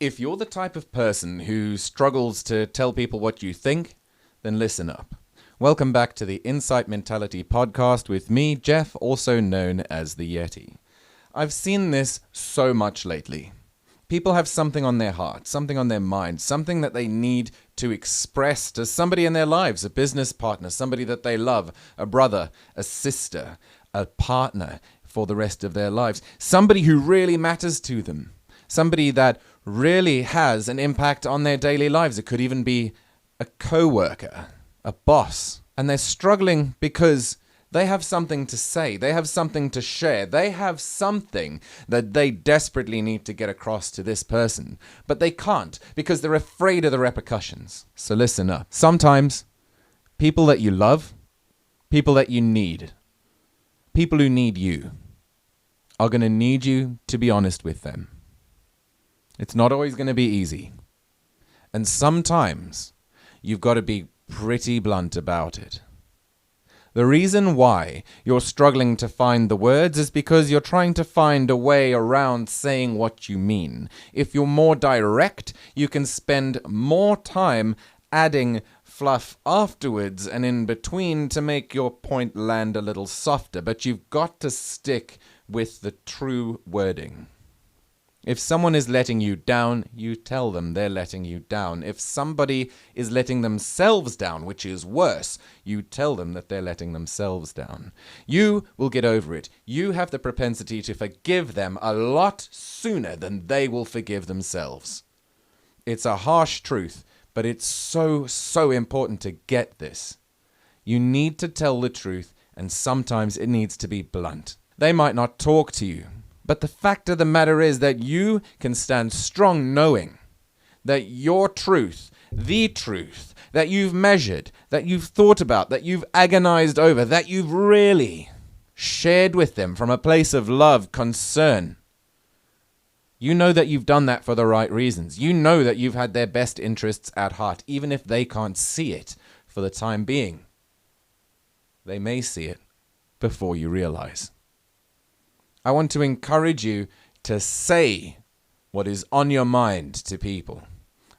If you're the type of person who struggles to tell people what you think, then listen up. Welcome back to the Insight Mentality podcast with me, Jeff, also known as the Yeti. I've seen this so much lately. People have something on their heart, something on their mind, something that they need to express to somebody in their lives, a business partner, somebody that they love, a brother, a sister, a partner for the rest of their lives, somebody who really matters to them, somebody that really has an impact on their daily lives. It could even be a co-worker, a boss, and they're struggling because they have something to say, they have something to share, they have something that they desperately need to get across to this person, but they can't because they're afraid of the repercussions. So listen up. Sometimes people that you love, people that you need, people who need you, are going to need you to be honest with them. It's not always going to be easy. And sometimes you've got to be pretty blunt about it. The reason why you're struggling to find the words is because you're trying to find a way around saying what you mean. If you're more direct, you can spend more time adding fluff afterwards and in between to make your point land a little softer. But you've got to stick with the true wording. If someone is letting you down, you tell them they're letting you down. If somebody is letting themselves down, which is worse, you tell them that they're letting themselves down. You will get over it. You have the propensity to forgive them a lot sooner than they will forgive themselves. It's a harsh truth, but it's so important to get this. You need to tell the truth, and sometimes it needs to be blunt. They might not talk to you, but the fact of the matter is that you can stand strong knowing that your truth, the truth that you've measured, that you've thought about, that you've agonized over, that you've really shared with them from a place of love, concern. You know that you've done that for the right reasons. You know that you've had their best interests at heart, even if they can't see it for the time being. They may see it before you realize. I want to encourage you to say what is on your mind to people.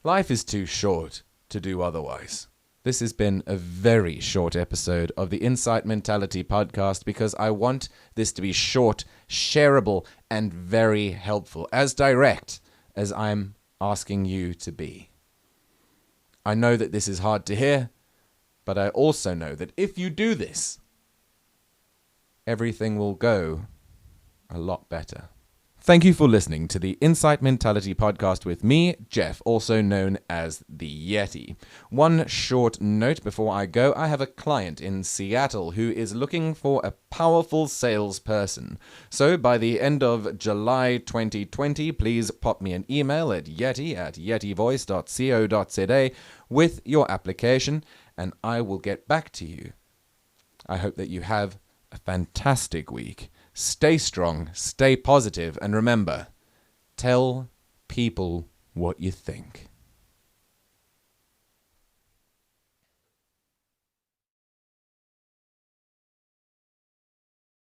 Life is too short to do otherwise. This has been a very short episode of the Insight Mentality podcast because I want this to be short, shareable, and very helpful, as direct as I'm asking you to be. I know that this is hard to hear, but I also know that if you do this, everything will go a lot better. Thank you for listening to the Insight Mentality podcast with me, Jeff, also known as the Yeti. One short note before I go, I have a client in Seattle who is looking for a powerful salesperson. So by the end of July 2020, please pop me an email at yeti@yetivoice.co.za with your application, and I will get back to you. I hope that you have a fantastic week. Stay strong, stay positive, and remember, tell people what you think.